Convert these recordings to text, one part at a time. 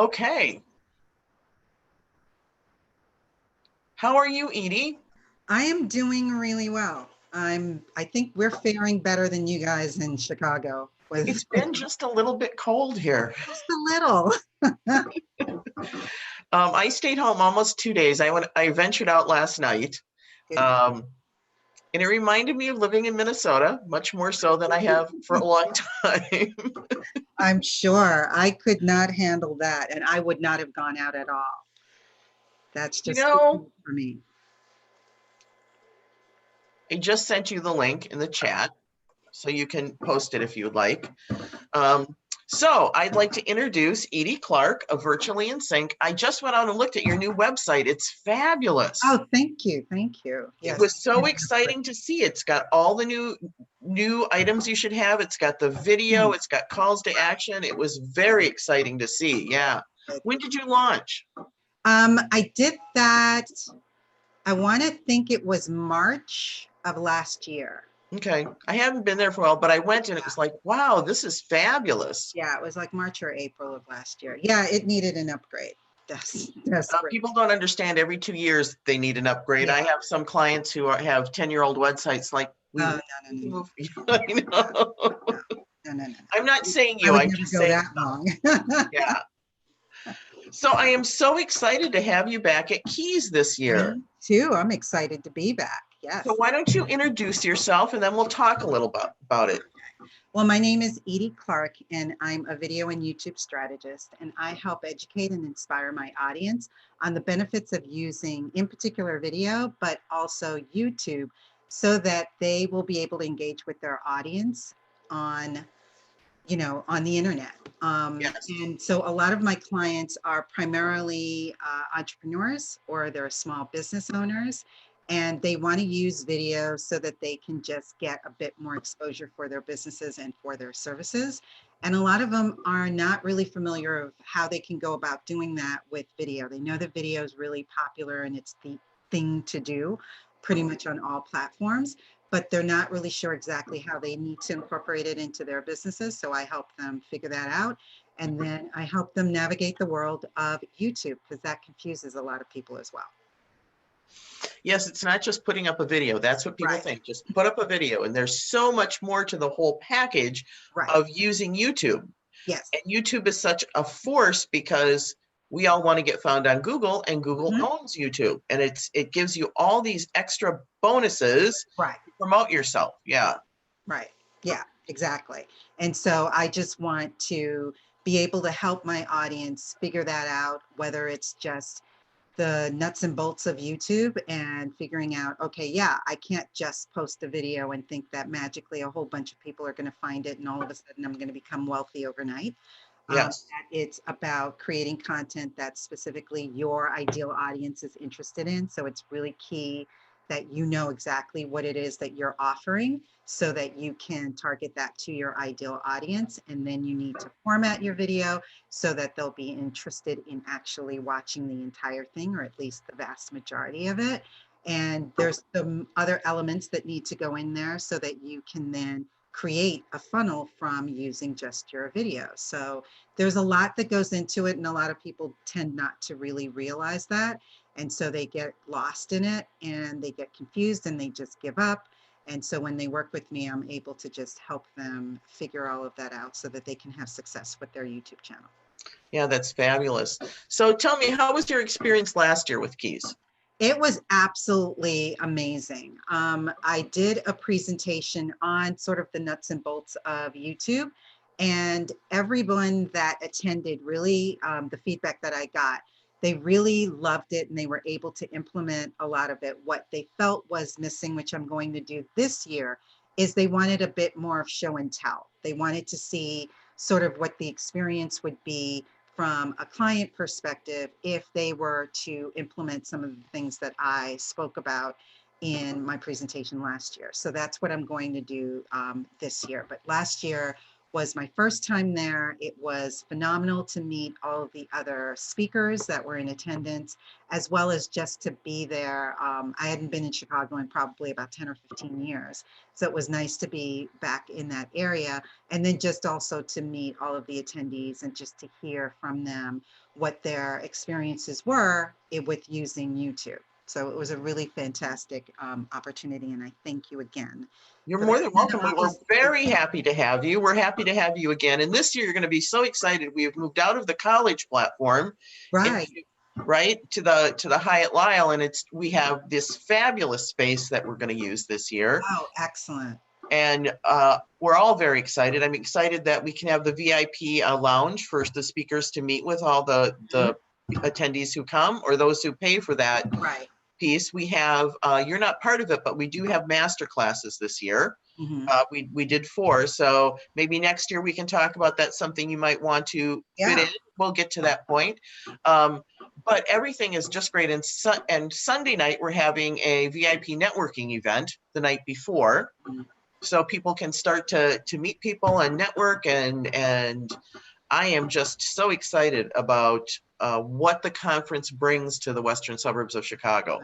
Okay. How are you, Edie? I am doing really well. I think we're faring better than you guys in Chicago with It's been just a little bit cold here. just a little. I stayed home almost 2 days. I ventured out last night, Good. um, and it reminded me of living in Minnesota, much more so than I have for a long time. I'm sure I could not handle that, and I would not have gone out at all. That's You just too know, cold for me. I just sent you the link in the chat, so you can post it if you would like. Um, so I'd like to introduce Edie Clarke of Virtually in Sync. I just went out and looked at your new website. It's fabulous. Oh, thank you, thank you. It Yes, was so exciting to see. It's got all the new items you should have. It's got the video, it's got calls to action. It was very exciting to see. Yeah. When did you launch? I did that. I want to think it was March of last year. Okay. I haven't been there for a while, but I went and it was like, wow, this is fabulous. Yeah, it was like March or April of last year. Yeah, it needed an upgrade. That's great. People don't understand every 2 years they need an upgrade. Yeah. I have some clients who have 10-year-old websites like, we Oh, need no, to no, move. You know? no, no, no, I'm not no. saying I you, would I'm never just go saying, that long. yeah. So I am so excited to have you back at Keys this year. Me too. I'm excited to be back. So Yes. why don't you introduce yourself and then we'll talk a little about it. Well, my name is Edie Clarke, and I'm a video and YouTube strategist, and I help educate and inspire my audience on the benefits of using, in particular, video, but also YouTube, so that they will be able to engage with their audience on on the internet. Yes. And so a lot of my clients are primarily entrepreneurs or they're small business owners, and they want to use video so that they can just get a bit more exposure for their businesses and for their services. And a lot of them are not really familiar of how they can go about doing that with video. They know that video is really popular and it's the thing to do pretty much on all platforms, but they're not really sure exactly how they need to incorporate it into their businesses. So I help them figure that out. And then I help them navigate the world of YouTube, because that confuses a lot of people as well. Yes, it's not just putting up a video. That's what people Right. think. Just put up a video. And there's so much more to the whole package Right. of using YouTube. Yes. And YouTube is such a force because we all want to get found on Google, and Google Mhm. owns YouTube. And it gives you all these extra bonuses Right. to promote yourself. Yeah. Right. Yeah, exactly. And so I just want to be able to help my audience figure that out, whether it's just the nuts and bolts of YouTube and figuring out, okay, yeah, I can't just post a video and think that magically a whole bunch of people are going to find it and all of a sudden I'm going to become wealthy overnight. Yes. That it's about creating content that specifically your ideal audience is interested in. So it's really key that you know exactly what it is that you're offering so that you can target that to your ideal audience. And then you need to format your video so that they'll be interested in actually watching the entire thing, or at least the vast majority of it. And there's some other elements that need to go in there so that you can then create a funnel from using just your video. So there's a lot that goes into it, and a lot of people tend not to really realize that. And so they get lost in it and they get confused and they just give up. And so when they work with me, I'm able to just help them figure all of that out so that they can have success with their YouTube channel. Yeah, that's fabulous. So tell me, how was your experience last year with Keys? It was absolutely amazing. I did a presentation on sort of the nuts and bolts of YouTube, and everyone that attended really, the feedback that I got, they really loved it and they were able to implement a lot of it. What they felt was missing, which I'm going to do this year, is they wanted a bit more of show and tell. They wanted to see sort of what the experience would be from a client perspective if they were to implement some of the things that I spoke about in my presentation last year. So that's what I'm going to do this year. But last year was my first time there. It was phenomenal to meet all of the other speakers that were in attendance, as well as just to be there. I hadn't been in Chicago in probably about 10 or 15 years. So it was nice to be back in that area. And then just also to meet all of the attendees and just to hear from them what their experiences were with using YouTube. So it was a really fantastic opportunity, and I thank you again. You're For more that. than And welcome. We were obviously, very happy to have you. We're happy to have you again. And this year you're going to be so excited. We have moved out of the college platform, right. right to the Hyatt Lisle, and we have this fabulous space that we're going to use this year. Oh, excellent. And we're all very excited. I'm excited that we can have the VIP lounge for the speakers to meet with all the attendees who come, or those who pay for that Right. piece. We have, you're not part of it, but we do have master classes this year. Mm-hmm. We did 4, so maybe next year we can talk about that. Something you might want to fit in. We'll get to that point. But everything is just great. And Sunday night we're having a VIP networking event the night before, so people can start to meet people and network. And I am just so excited about what the conference brings to the western suburbs of Chicago.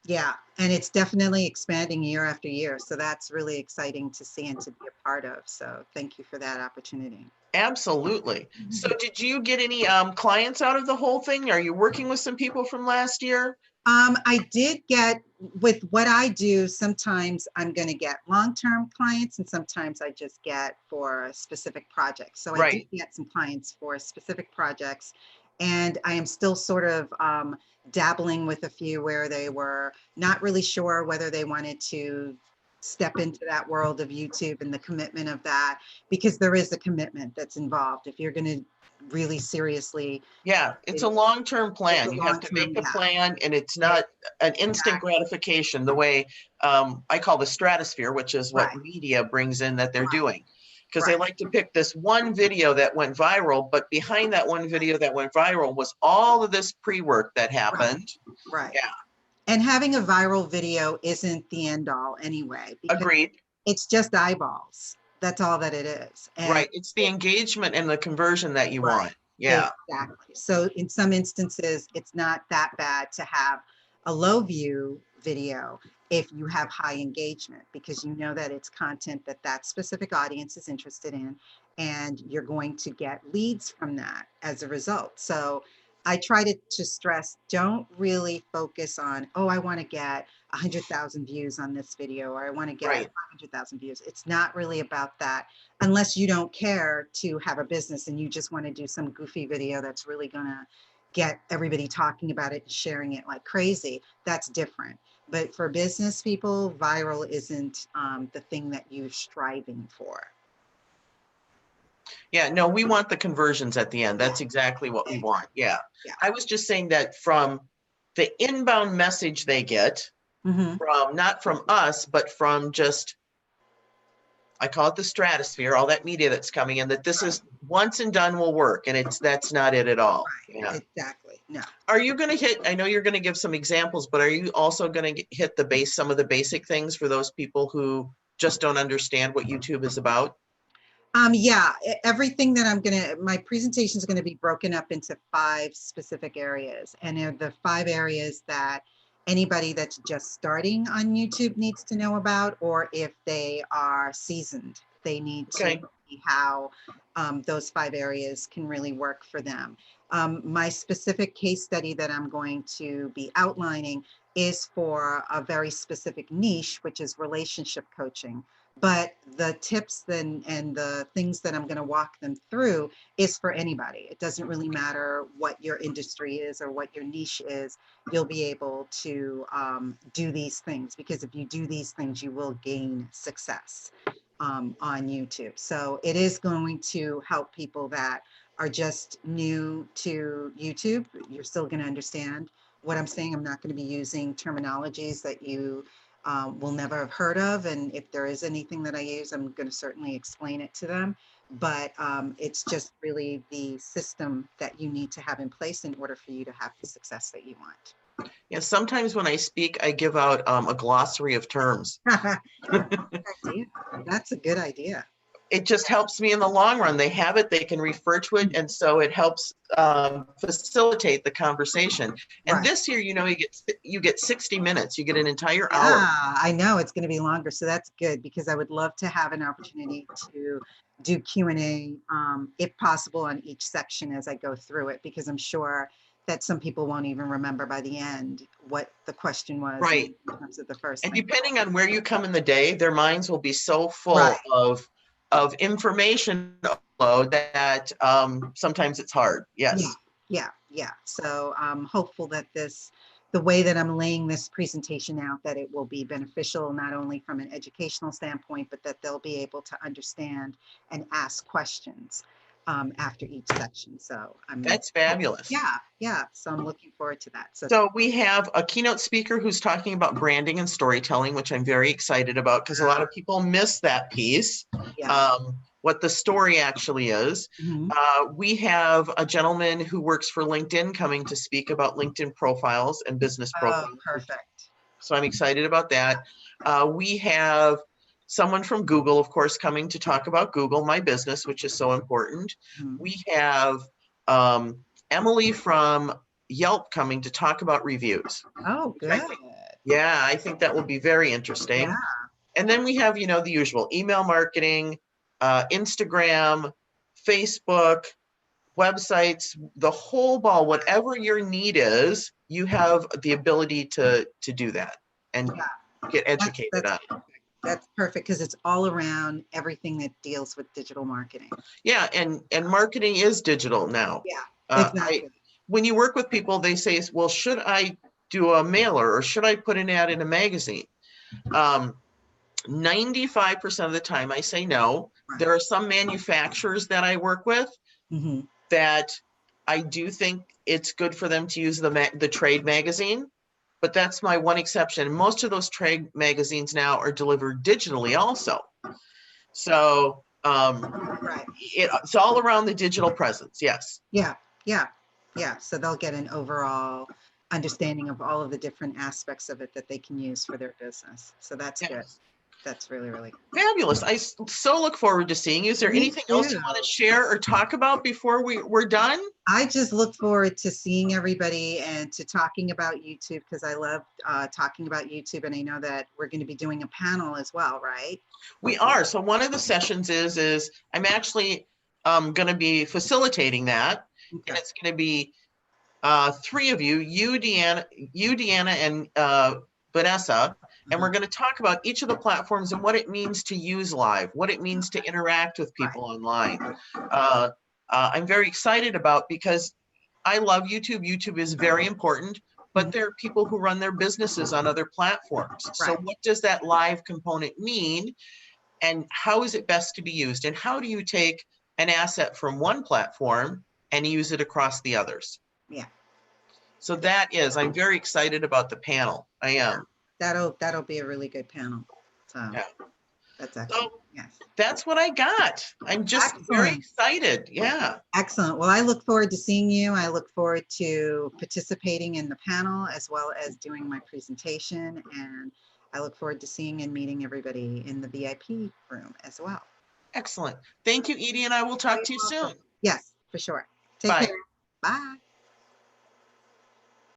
Yeah, and it's definitely expanding year after year. So that's really exciting to see and to be a part of. So thank you for that opportunity. Absolutely. So did you get any clients out of the whole thing? Are you working with some people from last year? I did get, with what I do, sometimes I'm going to get long-term clients and sometimes I just get for specific projects. So I did get some clients for specific projects, and I am still sort of dabbling with a few where they were not really sure whether they wanted to step into that world of YouTube and the commitment of that, because there is a commitment that's involved. If you're going to really seriously. Yeah, it's a long-term plan. You have to make the plan, and it's not an instant gratification the way I call the stratosphere, which is what media brings in that they're doing. Because they like to pick this one video that went viral, but behind that one video that went viral was all of this pre-work that happened. Right. Yeah. And having a viral video isn't the end all anyway. Agreed. It's just eyeballs. That's all that it is. And it's the engagement and the conversion that you want. Yeah. Exactly. So in some instances, it's not that bad to have a low view video if you have high engagement, because you know that it's content that specific audience is interested in, and you're going to get leads from that as a result. So I try to stress, don't really focus on, oh, I want to get 100,000 views on this video, or I want to get 500,000 views. It's not really about that, unless you don't care to have a business and you just want to do some goofy video that's really going to get everybody talking about it and sharing it like crazy. That's different. But for business people, viral isn't the thing that you're striving for. Yeah, no, we want the conversions at the end. That's exactly what we want. Yeah. I was just saying that from the inbound message they get, from not from us, but from just, I call it the stratosphere, all that media that's coming in, that this is once and done will work. And that's not it at all. Yeah. Exactly. No. Are you going to hit, I know you're going to give some examples, but are you also going to hit some of the basic things for those people who just don't understand what YouTube is about? Yeah, everything that my presentation is going to be broken up into 5 specific areas. And they're the 5 areas that anybody that's just starting on YouTube needs to know about, or if they are seasoned, they need to see how those 5 areas can really work for them. My specific case study that I'm going to be outlining is for a very specific niche, which is relationship coaching. But the tips and the things that I'm going to walk them through is for anybody. It doesn't really matter what your industry is or what your niche is. You'll be able to do these things, because if you do these things, you will gain success on YouTube. So it is going to help people that are just new to YouTube. You're still going to understand what I'm saying. I'm not going to be using terminologies that you will never have heard of. And if there is anything that I use, I'm going to certainly explain it to them. But it's just really the system that you need to have in place in order for you to have the success that you want. Yeah, sometimes when I speak, I give out a glossary of terms. That's a good idea. it just helps me in the long run. They have it, they can refer to it, and so it helps facilitate the conversation. And Right. this year, you get 60 minutes. You get an entire Yeah, hour. I know it's going to be longer, so that's good because I would love to have an opportunity to do Q&A, if possible, on each section as I go through it, because I'm sure that some people won't even remember by the end what the question was Right. in terms of the first And thing. depending on where you come in the day, their minds will be so full Right. of information overload that sometimes it's hard. Yeah, Yes. yeah. So I'm hopeful that the way that I'm laying this presentation out, that it will be beneficial, not only from an educational standpoint, but that they'll be able to understand and ask questions after each section. So That's fabulous. yeah. So I'm looking forward to that. So So we have a keynote speaker who's talking about branding and storytelling, which I'm very excited about because a lot of people miss that piece, yeah. what the story actually is. Mhm. We have a gentleman who works for LinkedIn coming to speak about LinkedIn profiles and business Oh, profiles. perfect. So I'm excited about that. We have someone from Google, of course, coming to talk about Google My Business, which is so important. Mhm. We have Emily from Yelp coming to talk about reviews. Oh, I good. think, yeah, I think that will be very Yeah. interesting. And then we have, the usual email marketing, Instagram, Facebook, websites, the whole ball, whatever your need is, you have the ability to do that and Yeah. get That's educated that's on. that's perfect because it's all around everything that deals with digital marketing. Yeah, and marketing is digital now. Yeah, I exactly. when you work with people, they say, well, should I do a mailer or should I put an ad in a magazine? 95% of the time I say no. Right. There are some manufacturers that I work with Hmm. that I do think it's good for them to use the trade magazine, but that's my one exception. Most of those trade magazines now are delivered digitally also. So Right. it's all around the digital presence. Yes. Yeah, yeah. So they'll get an overall understanding of all of the different aspects of it that they can use for their business. So that's good. Yes. That's really, really good. Fabulous. I so look forward to seeing you. Is there Me anything else you too. want to share or talk about before we're done? I just look forward to seeing everybody and to talking about YouTube because I love talking about YouTube, and I know that we're going to be doing a panel as well, right? We are. So one of the sessions is I'm actually going to be facilitating that, Okay. and it's going to be three of you, Deanna, and Vanessa, and we're going to talk about each of the platforms and what it means to use live, what it means to interact with people online. I'm very excited about because I love YouTube. YouTube is very important, but Mhm. there are people who run their businesses on other platforms. So Right. what does that live component mean? And how is it best to be used? And how do you take an asset from one platform and use it across the others? Yeah. So I'm very excited about the panel. I am. That'll be a really good panel. So Yeah. that's excellent. So Yes. that's what I got. I'm just very Excellent. excited. Yeah. Excellent. Well, I look forward to seeing you. I look forward to participating in the panel as well as doing my presentation. And I look forward to seeing and meeting everybody in the VIP room as well. Excellent. Thank you, Edie, and I will talk Very to you soon. welcome. Yes, for sure. Take care. Bye. Bye.